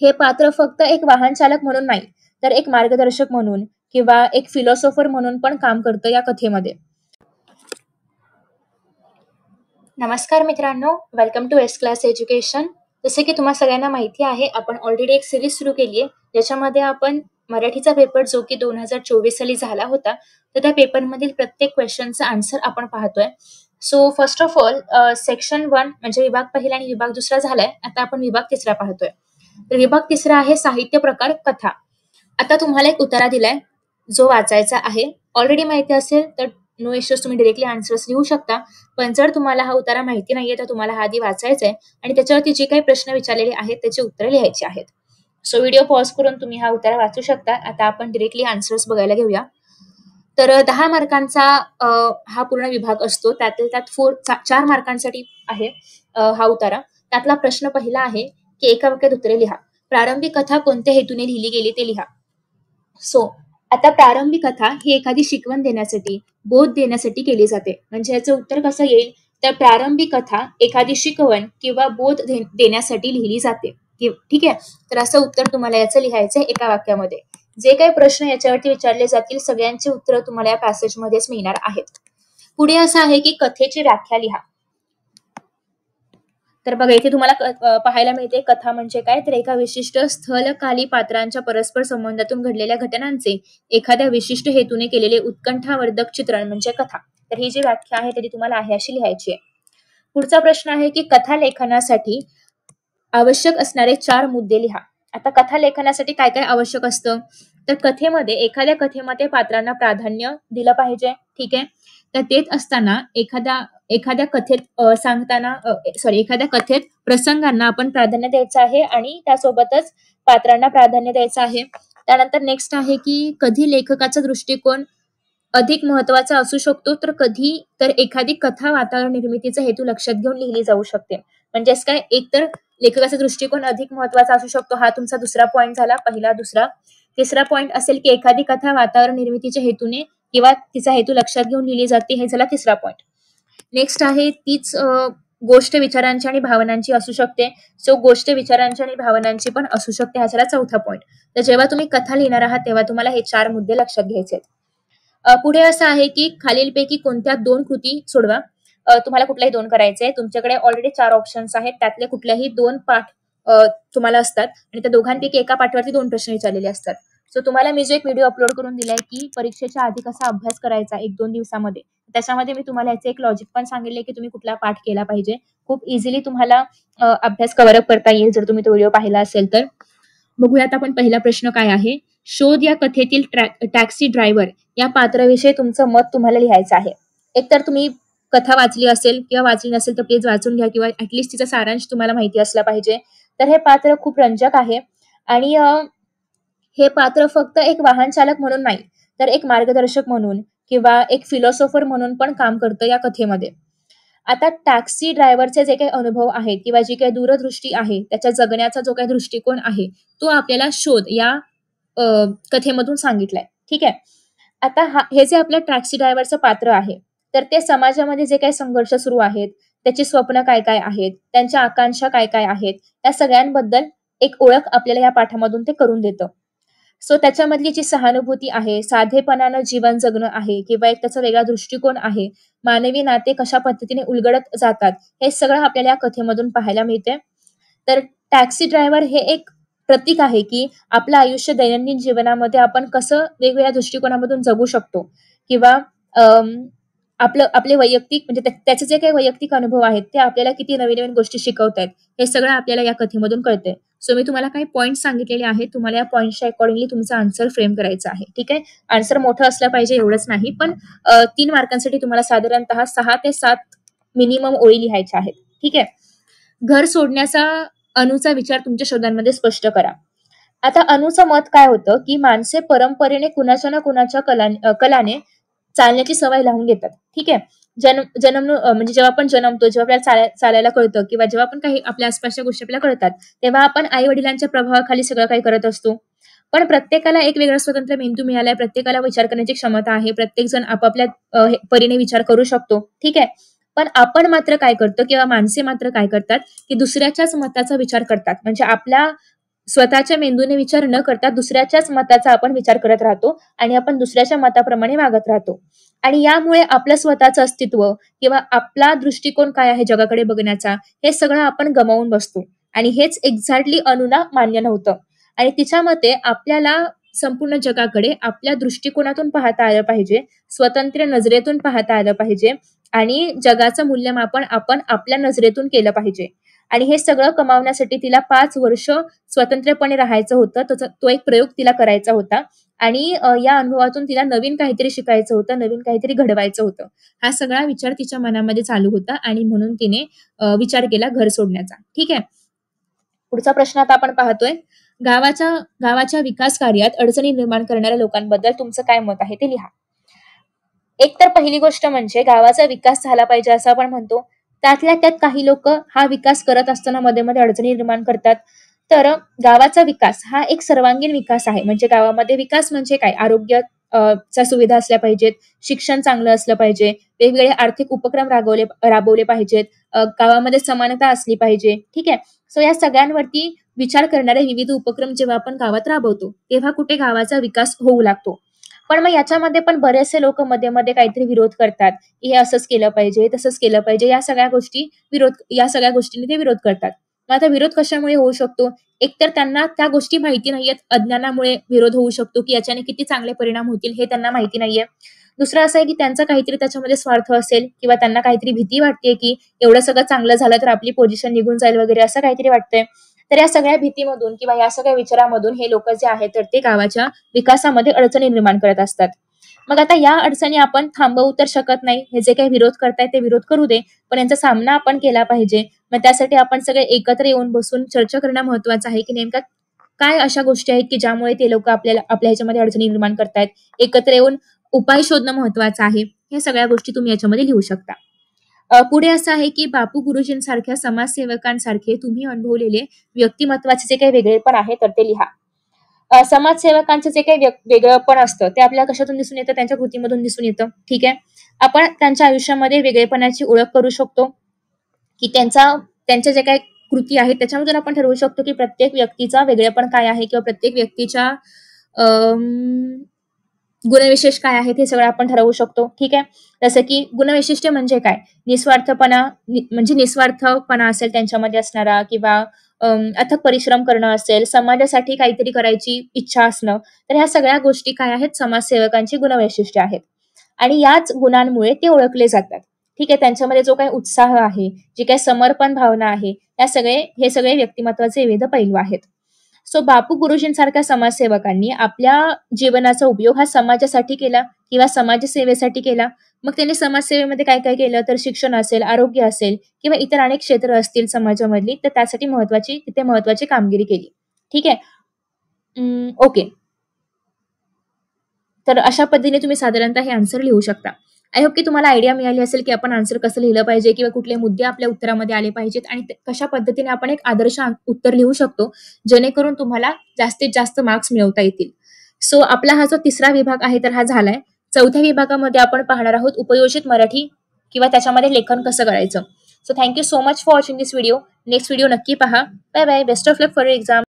हे पात्र फक्त एक वाहन चालक म्हणून नाही, तर एक मार्गदर्शक म्हणून किंवा एक फिलॉसॉफर म्हणून पण काम करतं या कथेमध्ये. नमस्कार मित्रांनो, welcome to S class education. जसे की तुम्हा सगळ्यांना माहिती आहे, आपण ऑलरेडी एक सिरीज सुरू केली आहे, ज्याच्यामध्ये आपण मराठीचा पेपर जो की 2024 साली झाला होता, तर त्या पेपरमधील प्रत्येक क्वेश्चनचा आन्सर आपण पाहतोय. So first of all section 1 म्हणजे विभाग पहिला आणि विभाग दुसरा झालाय. आता आपण विभाग तिसरा पाहतोय. तर विभाग तिसरा आहे साहित्य प्रकार कथा. आता तुम्हाला एक उतारा दिलाय जो वाचायचा आहे. ऑलरेडी माहिती असेल तर नो इश्यूज, तुम्ही डायरेक्टली आन्सर्स लिहू शकता. पण जर तुम्हाला हा उतारा माहिती नाहीये तर तुम्हाला हा आधी वाचायचा आहे आणि त्याच्यावरती जे काही प्रश्न विचारलेले आहेत त्याची उत्तरं लिहायची आहेत. सो व्हिडिओ पॉज करून तुम्ही हा उतारा वाचू शकता. आता आपण डायरेक्टली आन्सर्स बघायला घेऊया. तर 10 मार्कांचा हा पूर्ण विभाग असतो. त्यातील त्यात 4 मार्कांसाठी आहे हा उतारा. त्यातला प्रश्न पहिला आहे की एका वाक्यात उत्तरे लिहा. प्रारंभिक कथा कोणत्या हेतूने लिहिली गेली ते लिहा. सो आता प्रारंभिक कथा ही एखादी शिकवण देण्यासाठी, बोध देण्यासाठी केली जाते. म्हणजे याचं उत्तर कसं येईल, तर प्रारंभिक कथा एखादी शिकवण किंवा बोध देण्यासाठी लिहिली जाते. ठीक आहे. तर असं उत्तर तुम्हाला याचं लिहायचंय एका वाक्यामध्ये. जे काही प्रश्न याच्यावरती विचारले जातील सगळ्यांची उत्तरं तुम्हाला या पॅसेजमध्येच मिळणार आहेत. पुढे असं आहे की कथेची व्याख्या लिहा. तर बघा इथे तुम्हाला पाहायला मिळते कथा म्हणजे काय, तर एका विशिष्ट स्थलकाली पात्रांच्या परस्पर संबंधातून घडलेल्या घटनांचे एखाद्या विशिष्ट हेतूने केलेले उत्कंठावर्धक चित्रण म्हणजे कथा. तर ही जी व्याख्या आहे तरी तुम्हाला आहे अशी लिहायची आहे. पुढचा प्रश्न आहे की कथा लेखनासाठी आवश्यक असणारे 4 मुद्दे लिहा. आता कथा लेखनासाठी काय काय आवश्यक असतं, तर एखाद्या कथेमध्ये पात्रांना प्राधान्य दिलं पाहिजे. ठीक आहे. तर तेच असताना एखाद्या कथेत प्रसंगांना आपण प्राधान्य द्यायचं आहे आणि त्यासोबतच पात्रांना प्राधान्य द्यायचं आहे. त्यानंतर नेक्स्ट आहे की कधी लेखकाचा दृष्टिकोन अधिक महत्वाचा असू शकतो, तर एखादी कथा वातावरण निर्मितीचा हेतू लक्षात घेऊन लिहिली जाऊ शकते. म्हणजेच काय, एकतर लेखकाचा दृष्टिकोन अधिक महत्वाचा असू शकतो, हा तुमचा दुसरा पॉईंट झाला, पहिला. दुसरा तिसरा पॉईंट असेल की एखादी कथा वातावरण निर्मितीच्या हेतूने किंवा तिचा हेतू लक्षात घेऊन लिहिली जाते, हे झाला तिसरा पॉईंट. नेक्स्ट आहे तीच गोष्ट विचारांची आणि भावनांची असू शकते. सो गोष्ट विचारांची आणि भावनांची पण असू शकते, हा झाला चौथा पॉईंट. तर जेव्हा तुम्ही कथा लिहिणार आहात तेव्हा तुम्हाला हे 4 मुद्दे लक्षात घ्यायचे आहेत. पुढे असं आहे की खालीलपैकी कोणत्या 2 कृती सोडवा. तुम्हाला कुठल्याही 2 करायचे. तुमच्याकडे ऑलरेडी 4 ऑप्शन्स आहेत. त्यातले कुठल्याही 2 पाठ तुम्हाला असतात आणि त्या दोघांपैकी एका पाठावरती 2 प्रश्न विचारलेले असतात. सो तुम्हाला मी जो एक व्हिडिओ अपलोड करून दिलाय की परीक्षेच्या आधी कसा अभ्यास करायचा 1-2 दिवसामध्ये, त्याच्यामध्ये मी तुम्हाला याचे एक लॉजिक पण सांगितले की तुम्ही कुठला पाठ केला पाहिजे. खूप इझिली तुम्हाला अभ्यास कव्हर अप करता येईल जर तुम्ही तो व्हिडिओ पाहिला असेल तर. बघूयात आपण पहिला प्रश्न काय आहे. शोध या कथेतील टॅक्सी ड्रायव्हर या पात्राविषयी तुमचं मत तुम्हाला लिहायचं आहे. एकतर तुम्ही कथा वाचली असेल किंवा वाचली नसेल तर प्लीज वाचून घ्या किंवा ऍटलिस्ट तिचा सारांश तुम्हाला माहिती असला पाहिजे. तर हे पात्र खूप रंजक आहे आणि हे पात्र फक्त एक वाहन चालक म्हणून नाही, तर एक मार्गदर्शक म्हणून किंवा एक फिलॉसॉफर म्हणून पण काम करतं या कथेमध्ये. आता टॅक्सी ड्रायव्हरचे जे काही अनुभव आहेत किंवा जी काही दूरदृष्टी आहे, त्याच्या जगण्याचा जो काही दृष्टिकोन आहे, तो आपल्याला शोध या कथेमधून सांगितलाय. ठीक आहे. आता हे जे आपलं टॅक्सी ड्रायव्हरचं पात्र आहे, तर ते समाजामध्ये जे काही संघर्ष सुरू आहेत, त्याची स्वप्न काय काय आहेत, त्यांच्या आकांक्षा काय काय आहेत, त्या सगळ्यांबद्दल एक ओळख आपल्याला या पाठामधून ते करून देतं. सो त्याच्यामधली जी सहानुभूती आहे, साधेपणानं जीवन जगणं आहे किंवा एक त्याचा वेगळा दृष्टिकोन आहे, मानवी नाते कशा पद्धतीने उलगडत जातात, हे सगळं आपल्याला या कथेमधून पाहायला मिळते. तर टॅक्सी ड्रायव्हर हे एक प्रतीक आहे की आपलं आयुष्य दैनंदिन जीवनामध्ये आपण कसं वेगवेगळ्या दृष्टिकोनामधून जगू शकतो किंवा आपले वैयक्तिक म्हणजे त्याचे जे काही वैयक्तिक अनुभव आहेत ते आपल्याला किती नवीन नवीन गोष्टी शिकवतायत, हे सगळं आपल्याला या कथेमधून कळतंय. सो मी तुम्हाला काही पॉईंट सांगितलेले आहेत. तुम्हाला या पॉईंटच्या अकॉर्डिंगली तुमचा आन्सर फ्रेम करायचा आहे. ठीक आहे. आन्सर मोठं असलं पाहिजे एवढंच नाही, पण 3 मार्कांसाठी तुम्हाला साधारणतः 6 ते 7 मिनिमम ओळी लिहायच्या आहेत. ठीक आहे. घर सोडण्याचा अनुचा विचार तुमच्या शब्दांमध्ये स्पष्ट करा. आता अनुचं मत काय होतं की माणसे परंपरेने कुणाच्या ना कुणाच्या कलाने चालण्याची सवय लावून घेतात. ठीक आहे. म्हणजे जेव्हा आपण जन्मतो, जेव्हा आपल्याला चालायला कळतं किंवा जेव्हा आपण काही आपल्या आसपासच्या गोष्टी आपल्याला कळतात, तेव्हा आपण आई वडिलांच्या प्रभावाखाली सगळं काही करत असतो. पण प्रत्येकाला एक वेगळा स्वतंत्र मेंदू मिळालाय, प्रत्येकाला विचार करण्याची क्षमता आहे, प्रत्येक जण आपापल्या परीने विचार करू शकतो. ठीक आहे. पण आपण मात्र काय करतो किंवा माणसे मात्र काय करतात की दुसऱ्याच्याच मताचा विचार करतात. म्हणजे आपल्या स्वतःच्या मेंदूने विचार न करता दुसऱ्याच्याच मताचा आपण विचार करत राहतो आणि आपण दुसऱ्याच्या मताप्रमाणे वागत राहतो. आणि यामुळे आपलं स्वतःचं अस्तित्व किंवा आपला दृष्टिकोन काय आहे जगाकडे बघण्याचा, हे सगळं आपण गमावून बसतो. आणि हेच एक्झॅक्टली अनुला मान्य नव्हतं. आणि तिच्या मते आपल्याला संपूर्ण जगाकडे आपल्या दृष्टिकोनातून पाहता आलं पाहिजे, स्वतंत्र नजरेतून पाहता आलं पाहिजे आणि जगाचं मूल्यमापन आपण आपल्या नजरेतून केलं पाहिजे. आणि हे सगळं कमावण्यासाठी तिला 5 वर्ष स्वतंत्रपणे राहायचं होतं. तो एक प्रयोग तिला करायचा होता. आणि या अनुभवातून तिला नवीन काहीतरी शिकायचं होतं, नवीन काहीतरी घडवायचं होतं. हा सगळा विचार तिच्या मनामध्ये चालू होता आणि म्हणून तिने विचार केला घर सोडण्याचा. ठीक आहे. पुढचा प्रश्न आता आपण पाहतोय. गावाच्या गावाच्या विकास कार्यात अडचणी निर्माण करणाऱ्या लोकांबद्दल तुमचं काय मत आहे ते लिहा. एक तर पहिली गोष्ट म्हणजे गावाचा विकास झाला पाहिजे असं आपण म्हणतो. त्यातल्या त्यात काही लोक हा विकास करत असताना मध्ये मध्ये अडचणी निर्माण करतात. तर गावाचा विकास हा एक सर्वांगीण विकास आहे. म्हणजे गावामध्ये विकास म्हणजे काय? आरोग्य च्या सुविधा असल्या पाहिजेत, शिक्षण चांगलं असलं पाहिजे, वेगवेगळे आर्थिक उपक्रम राबवले पाहिजेत, गावामध्ये समानता असली पाहिजे. ठीक आहे. सो या सगळ्यांवरती विचार करणारे विविध उपक्रम जेव्हा आपण गावात राबवतो तेव्हा कुठे गावाचा विकास होऊ लागतो. पण मग याच्यामध्ये पण बरेचसे लोक मध्ये मध्ये काहीतरी विरोध करतात, की हे असंच केलं पाहिजे, तसंच केलं पाहिजे, या सगळ्या गोष्टींनी ते विरोध करतात. मग आता विरोध कशामुळे होऊ शकतो? एकतर त्यांना त्या गोष्टी माहिती नाहीयेत, अज्ञानामुळे विरोध होऊ शकतो, की याच्याने किती चांगले परिणाम होतील हे त्यांना माहिती नाहीये. दुसरं असं आहे की त्यांचा काहीतरी त्याच्यामध्ये स्वार्थ असेल किंवा त्यांना काहीतरी भीती वाटते, की एवढं सगळं चांगलं झालं तर आपली पोझिशन निघून जाईल वगैरे असं काहीतरी वाटतंय. तर या सगळ्या भीतीमधून किंवा या सगळ्या विचारामधून हे लोक जे आहेत तर ते गावाच्या विकासामध्ये अडचणी निर्माण करत असतात. मग आता या अडचणी आपण थांबवू तर शकत नाही. हे जे काही विरोध करतायत ते विरोध करू दे, पण यांचा सामना आपण केला पाहिजे. मग त्यासाठी आपण सगळे एकत्र येऊन बसून चर्चा करणं महत्वाचं आहे, की नेमका काय अशा गोष्टी आहेत की ज्यामुळे ते लोक आपल्या ह्याच्यामध्ये अडचणी निर्माण करतायत. एकत्र येऊन उपाय शोधणं महत्वाचं आहे. हे सगळ्या गोष्टी तुम्ही याच्यामध्ये लिहू शकता. पुढे असं आहे की बापू गुरुजींसारख्या समाजसेवकांसारखे तुम्ही अनुभवलेले व्यक्तिमत्वाचे जे काही वेगळेपण आहे तर ते लिहा. समाजसेवकांचं जे काही वेगळंपण असतं ते आपल्याला कशातून दिसून येतं? त्यांच्या कृतीमधून दिसून येतं. ठीक आहे. आपण त्यांच्या आयुष्यामध्ये वेगळेपणाची ओळख करू शकतो, की त्यांच्या जे काही कृती आहेत त्याच्यामधून आपण ठरवू शकतो की प्रत्येक व्यक्तीचा वेगळेपण काय आहे किंवा प्रत्येक व्यक्तीच्या गुणविशेष काय आहेत हे सगळं आपण ठरवू शकतो. ठीक आहे. जसं की गुणवैशिष्ट्य म्हणजे काय? म्हणजे निस्वार्थपणा असेल त्यांच्यामध्ये असणारा किंवा अथक परिश्रम करणं असेल, समाजासाठी काहीतरी करायची इच्छा असणं. तर ह्या सगळ्या गोष्टी काय आहेत? समाजसेवकांची गुणवैशिष्ट्य आहेत. आणि याच गुणांमुळे ते ओळखले जातात. ठीक आहे. त्यांच्यामध्ये जो काही उत्साह आहे, जी काही समर्पण भावना आहे, हे सगळे व्यक्तिमत्वाचे विविध पैलू आहेत. सो बापू गुरुजींसारख्या समाजसेवकांनी आपल्या जीवनाचा उपयोग हा समाजासाठी केला किंवा समाजसेवेसाठी केला. मग त्यांनी समाजसेवेमध्ये काय काय केलं? तर शिक्षण असेल, आरोग्य असेल किंवा इतर अनेक क्षेत्र असतील समाजामधली, तर त्यासाठी तिथे महत्वाची कामगिरी केली. ठीक आहे. ओके. तर अशा पद्धतीने तुम्ही साधारणतः हे आन्सर लिहू शकता. आय होप की तुम्हाला आयडिया मिळाली असेल, की आपण आन्सर कसं लिहिलं पाहिजे किंवा कुठले मुद्दे आपल्या उत्तरामध्ये आले पाहिजेत आणि कशा पद्धतीने आपण एक आदर्श उत्तर लिहू शकतो, जेणेकरून तुम्हाला जास्तीत जास्त मार्क्स मिळवता येतील. सो आपला हा जो तिसरा विभाग आहे तर हा झालाय. चौथ्या विभागामध्ये आपण पाहणार आहोत उपयोजित मराठी किंवा त्याच्यामध्ये लेखन कसं करायचं. So thank you so much for watching this video. Next video नक्की पहा. Bye bye. Best of luck for your exam.